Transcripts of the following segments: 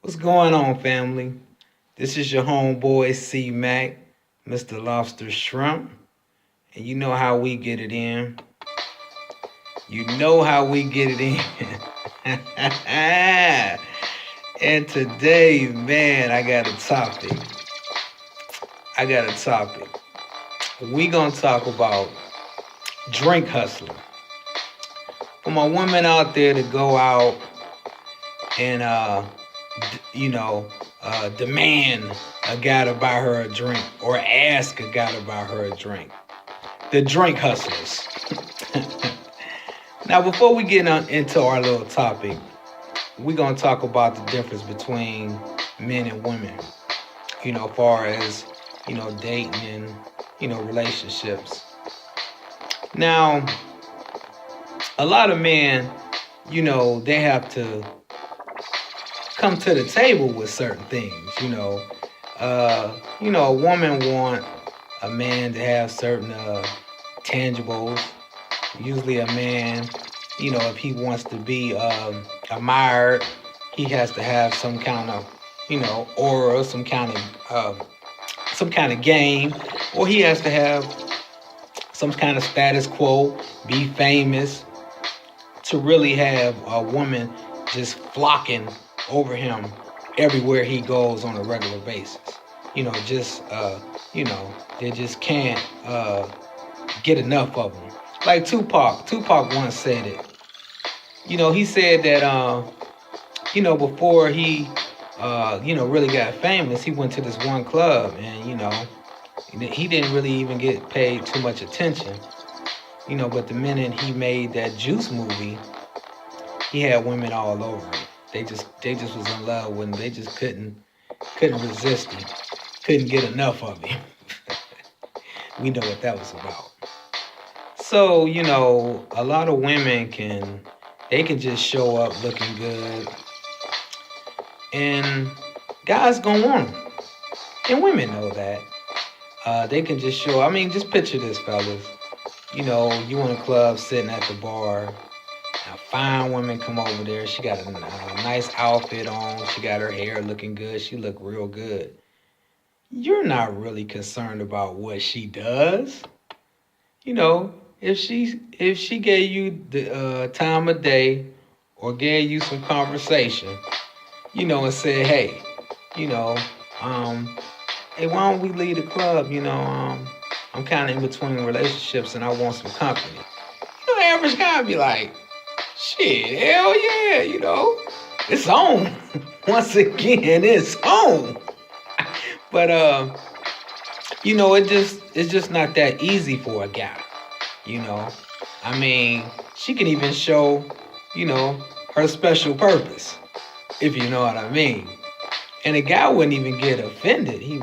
What's going on, family? This is your homeboy C Mac, Mr. Lobster Shrimp, and you know how we get it in. You know how we get it in. And today, man, I got a topic. We gonna talk about drink hustling. For my women out there to go out and demand a guy to buy her a drink or ask a guy to buy her a drink. The drink hustlers. Now, before we get into our little topic, we're going to talk about the difference between men and women, far as, dating and, relationships. Now, a lot of men, they have to come to the table with certain things, a woman want a man to have certain tangibles. Usually a man, if he wants to be admired, he has to have some kind of, aura, some kind of game, or he has to have some kind of status quo, be famous, to really have a woman just flocking over him everywhere he goes on a regular basis. They just can't get enough of him. Like Tupac once said it. He said that, before he, really got famous, he went to this one club and, he didn't really even get paid too much attention. But the minute he made that Juice movie, he had women all over him. They just was in love with him. They just couldn't resist him. Couldn't get enough of him. We know what that was about. So, a lot of women can just show up looking good. And guys gonna want them. And women know that. They can just show, just picture this, fellas. You in a club sitting at the bar. A fine woman come over there. She got a nice outfit on. She got her hair looking good. She look real good. You're not really concerned about what she does. If she gave you the time of day or gave you some conversation, and said, hey, hey, why don't we leave the club? I'm kind of in between relationships and I want some company. The average guy be like, shit, hell yeah, it's on. Once again, it's on. But it's just not that easy for a guy. She can even show, her special purpose, if you know what I mean. And a guy wouldn't even get offended. He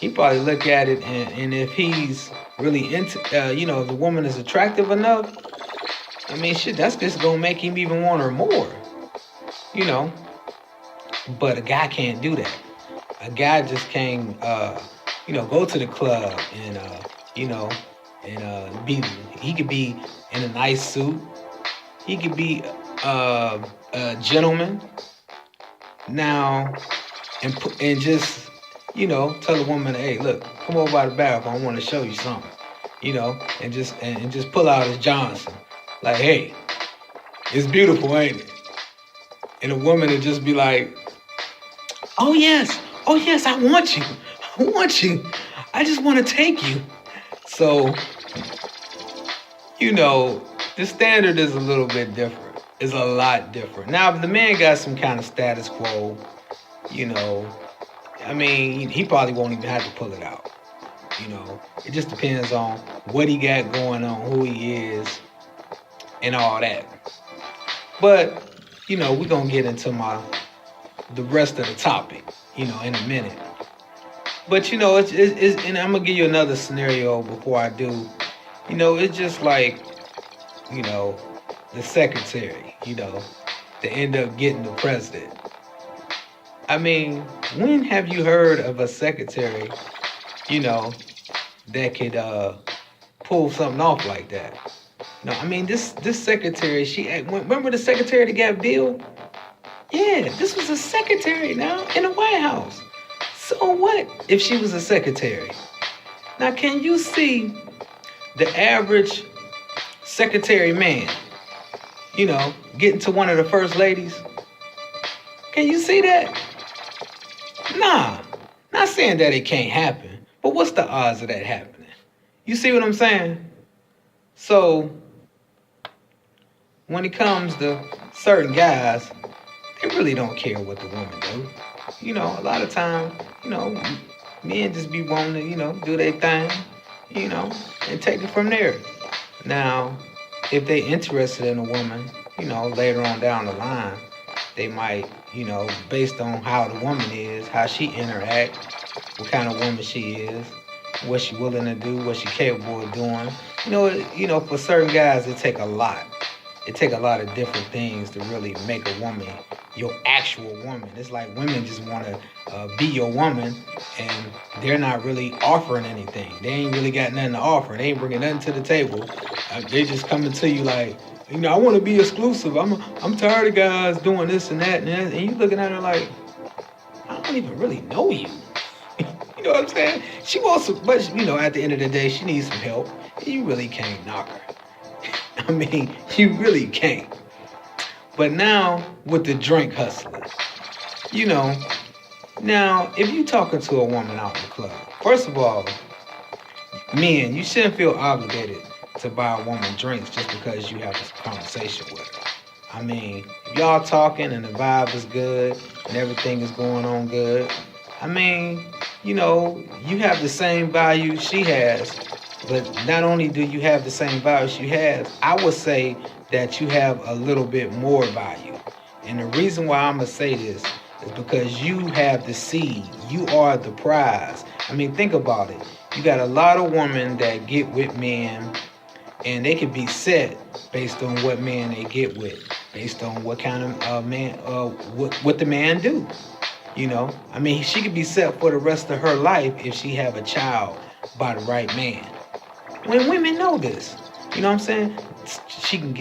probably look at it and if he's really into, if the woman is attractive enough, that's just gonna make him even want her more, But a guy can't do that. A guy just can't, go to the club and, he could be in a nice suit. He could be a gentleman now and just, tell the woman, hey, look, come over by the bathroom. I want to show you something, and just pull out his Johnson. Like, hey, it's beautiful, ain't it? And the woman would just be like, oh yes, I want you. I just want to take you. So, the standard is a little bit different. It's a lot different. Now, if the man got some kind of status quo, he probably won't even have to pull it out. It just depends on what he got going on, who he is, and all that. But, we're going to get into the rest of the topic, in a minute. But, it's and I'm going to give you another scenario before I do. It's just like, the secretary, to end up getting the president. When have you heard of a secretary, that could pull something off like that? This secretary, remember the secretary that got Bill? Yeah, this was a secretary now in the White House. So what if she was a secretary? Now, can you see the average secretary man, getting to one of the first ladies? Can you see that? Nah, not saying that it can't happen, but what's the odds of that happening? You see what I'm saying? So, when it comes to certain guys, they really don't care what the woman do. A lot of time, men just be wanting to, do their thing, and take it from there. Now, if they interested in a woman, later on down the line, they might, based on how the woman is, how she interact, what kind of woman she is, what she willing to do, what she capable of doing. For certain guys, it take a lot. It take a lot of different things to really make a woman your actual woman. It's like women just want to be your woman, and they're not really offering anything. They ain't really got nothing to offer. They ain't bringing nothing to the table. They just coming to you like, I want to be exclusive. I'm tired of guys doing this and that, and you looking at her like, I don't even really know you. You know what I'm saying? She wants some, but at the end of the day, she needs some help. And you really can't knock her. I mean, you really can't. But now with the drink hustling, now if you talking to a woman out in the club, first of all, men, you shouldn't feel obligated to buy a woman drinks just because you have this conversation with her. I mean, if y'all talking and the vibe is good and everything is going on good, I mean, you have the same value she has, but not only do you have the same value she has, I would say that you have a little bit more value. And the reason why I'm going to say this is because you have the seed. You are the prize. I mean, think about it. You got a lot of women that get with men, and they can be set based on what man they get with, based on what kind of man, what the man do. I mean, she could be set for the rest of her life if she have a child by the right man. When women know this, you know what I'm saying? She can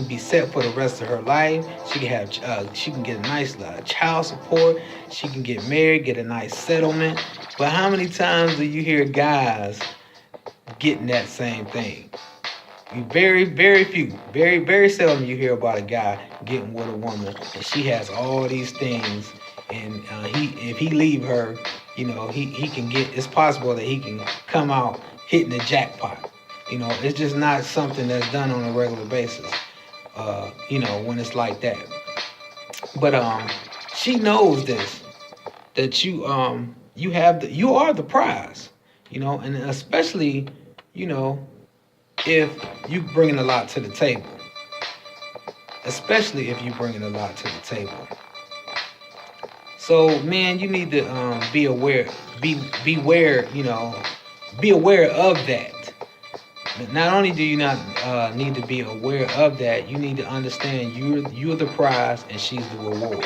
be set for the rest of her life. She can get a nice child support. She can get married, get a nice settlement. But how many times do you hear guys getting that same thing? Very, very few. Very, very seldom you hear about a guy getting with a woman and she has all these things, and if he leave her, he can get. It's possible that he can come out hitting the jackpot. It's just not something that's done on a regular basis. When it's like that. But she knows this, that you are the prize. And especially, if you bringing a lot to the table. Especially if you bringing a lot to the table. So, man, you need to be aware. Be aware of that. Not only do you not need to be aware of that, you need to understand you're the prize and she's the reward.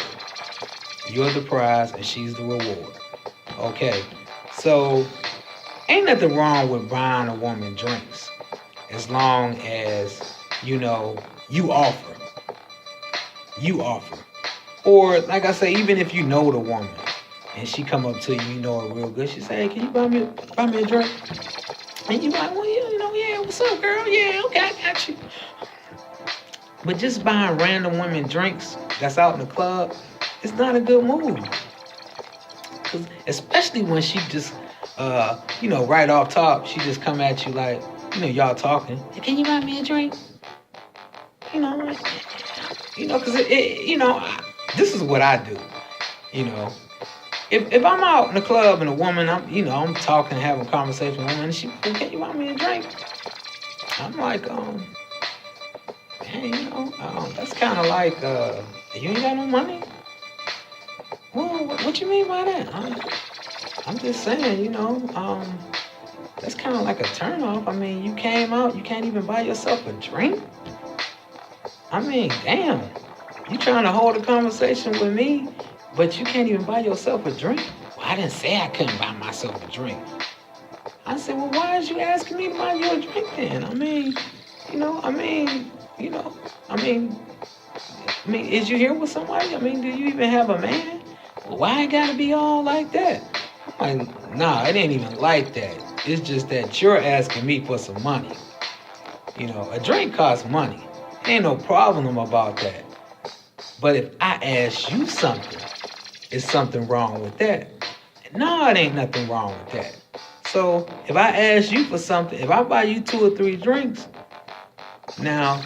You're the prize and she's the reward. Okay, so ain't nothing wrong with buying a woman drinks as long as you offer. You offer. Or like I say, even if you know the woman and she come up to you, you know her real good, she say, hey, can you buy me a drink? And you like, well, yeah, what's up, girl? Yeah, okay, I got you. But just buying random women drinks that's out in the club, it's not a good move. 'Cause especially when she just, right off top, she just come at you like, y'all talking. Hey, can you buy me a drink? Because this is what I do. If I'm out in the club and a woman, I'm talking, having a conversation with a woman, and she, can you buy me a drink? I'm like, hey, that's kind of like, you ain't got no money? Well, what you mean by that? I'm just saying, that's kind of like a turnoff. I mean, you came out, you can't even buy yourself a drink? I mean, damn, you trying to hold a conversation with me, but you can't even buy yourself a drink? Well, I didn't say I couldn't buy myself a drink. I said, well, why is you asking me to buy you a drink then? I mean, is you here with somebody? I mean, do you even have a man? Why it gotta be all like that? I'm like, nah, it ain't even like that. It's just that you're asking me for some money. You know, a drink costs money. Ain't no problem about that. But if I ask you something, is something wrong with that? No, it ain't nothing wrong with that. So if I ask you for something, if I buy you 2 or 3 drinks, now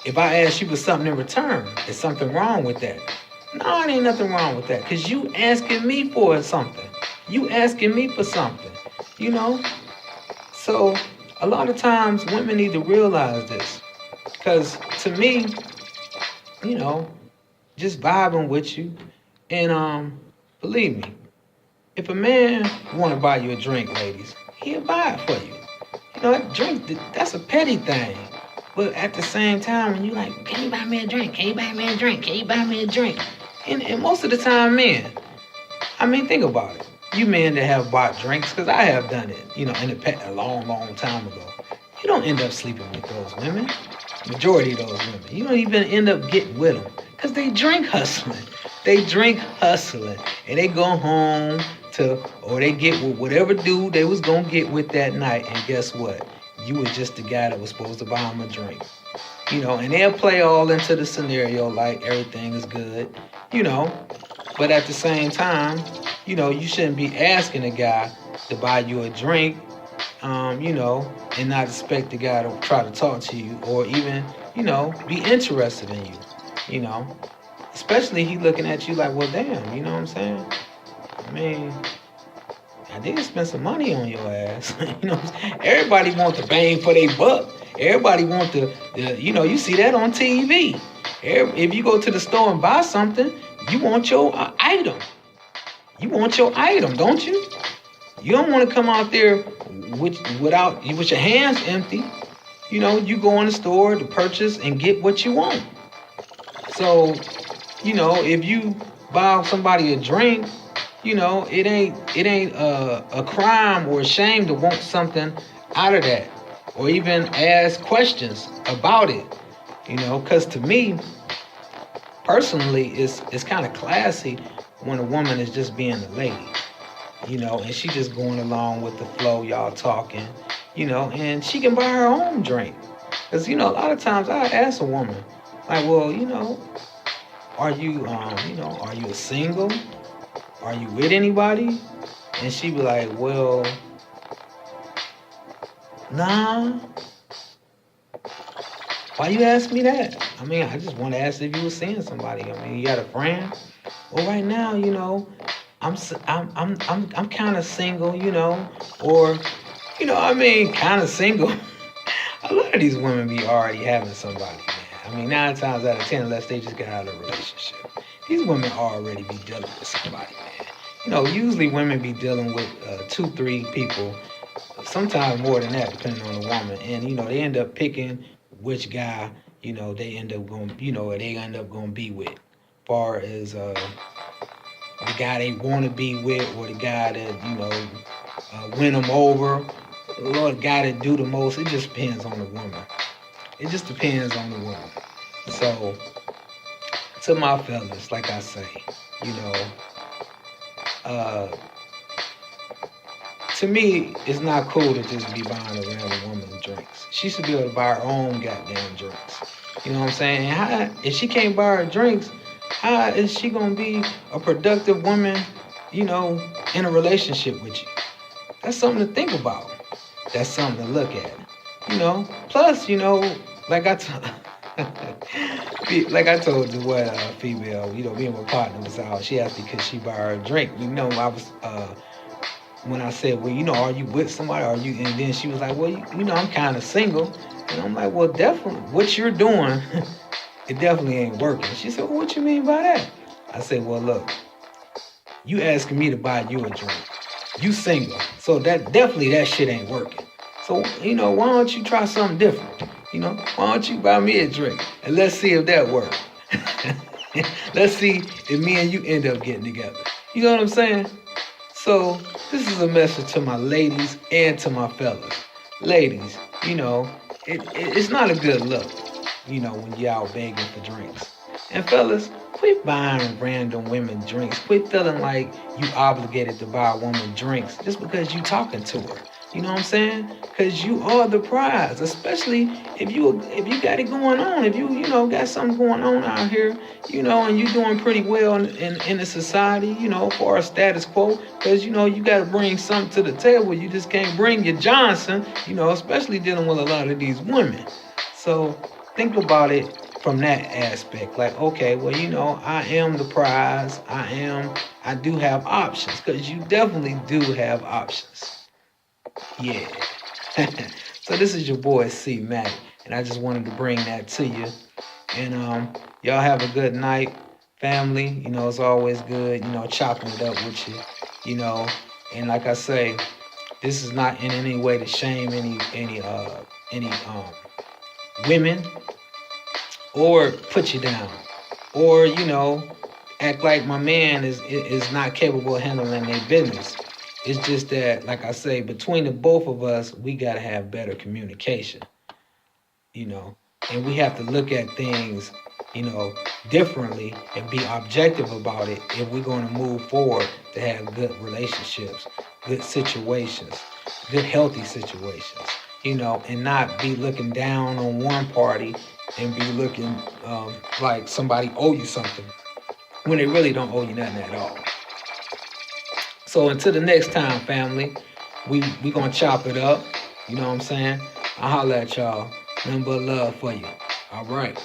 if I ask you for something in return, is something wrong with that? No, it ain't nothing wrong with that. Cause you asking me for something. You asking me for something. You know? So a lot of times women need to realize this. Cause to me, you know, just vibing with you. And believe me, if a man wanna buy you a drink, ladies, he'll buy it for you. You know, that drink, that's a petty thing. But at the same time, when you like, can you buy me a drink? Can you buy me a drink? Can you buy me a drink? And most of the time, men, I mean, think about it. You men that have bought drinks, because I have done it, you know, a long, long time ago. You don't end up sleeping with those women. Majority of those women. You don't even end up getting with them. Because they drink hustling. They drink hustling. And they go home or they get with whatever dude they was going to get with that night. And guess what? You were just the guy that was supposed to buy him a drink. You know, and they'll play all into the scenario like everything is good, you know. But at the same time, you know, you shouldn't be asking a guy to buy you a drink, you know, and not expect the guy to try to talk to you or even, you know, be interested in you, you know. Especially he looking at you like, well, damn, you know what I'm saying? I mean, I did spend some money on your ass. You know, everybody want the bang for their buck. Everybody want the, you know, you see that on TV. If you go to the store and buy something, you want your item. You want your item, don't you? You don't want to come out there with your hands empty. You know, you go in the store to purchase and get what you want. So, you know, if you buy somebody a drink, you know, it ain't a crime or a shame to want something out of that, or even ask questions about it, you know, because to me, personally, it's kind of classy when a woman is just being a lady, you know, and she just going along with the flow, y'all talking, you know, and she can buy her own drink. Because, you know, a lot of times I ask a woman, like, well, you know, are you a single? Are you with anybody? And she be like, well, nah. Why you ask me that? I mean, I just want to ask if you were seeing somebody. I mean, you got a friend? Well, right now, you know, I'm kind of single, you know, or, you know, I mean, kind of single. A lot of these women be already having somebody, man. I mean, 9 times out of 10, unless they just get out of a relationship, these women already be dealing with somebody, man. You know, usually women be dealing with 2, 3 people, sometimes more than that, depending on the woman. And, you know, they end up picking which guy, you know, they end up going to be with. Far as the guy they want to be with, or the guy that, you know, win them over, or the guy that do the most. It just depends on the woman. It just depends on the woman. So, to my fellas, like I say, you know, to me, it's not cool to just be buying a random woman drinks. She should be able to buy her own goddamn drinks. You know what I'm saying? And if she can't buy her drinks, how is she gonna be a productive woman, you know, in a relationship with you? That's something to think about. That's something to look at. You know. Plus, you know, like I told the what female, you know, me and my partner was out. She asked me could she buy her a drink. You know, I was when I said, well, you know, are you with somebody? Are you? And then she was like, well, you know, I'm kind of single. And I'm like, well, definitely, what you're doing, it definitely ain't working. She said, well, what you mean by that? I said, well, look, you asking me to buy you a drink. You single. So that shit ain't working. So, you know, why don't you try something different? You know, why don't you buy me a drink? And let's see if that works. Let's see if me and you end up getting together. You know what I'm saying? So, this is a message to my ladies and to my fellas. Ladies, you know, it's not a good look, you know, when you're out begging for drinks. And fellas, quit buying random women drinks. Quit feeling like you obligated to buy a woman drinks just because you talking to her. You know what I'm saying? Because you are the prize, especially if you got it going on. If you got something going on out here, and you doing pretty well in the society, for our status quo. Because you got to bring something to the table. You just can't bring your Johnson. Especially dealing with a lot of these women. So think about it from that aspect. Like, okay, well, I am the prize. I do have options, because you definitely do have options. Yeah. So this is your boy C Mac, and I just wanted to bring that to you. And y'all have a good night, family. It's always good, chopping it up with you. And like I say, this is not in any way to shame any women, or put you down, or act like my man is not capable of handling their business. It's just that, like I say, between the both of us, we gotta have better communication, and we have to look at things, differently, and be objective about it if we're going to move forward to have good relationships, good situations, good healthy situations, and not be looking down on one party and be looking like somebody owe you something when they really don't owe you nothing at all. So until the next time, family, we gonna chop it up. You know what I'm saying? I'll holler at y'all. Nothing but love for you. All right.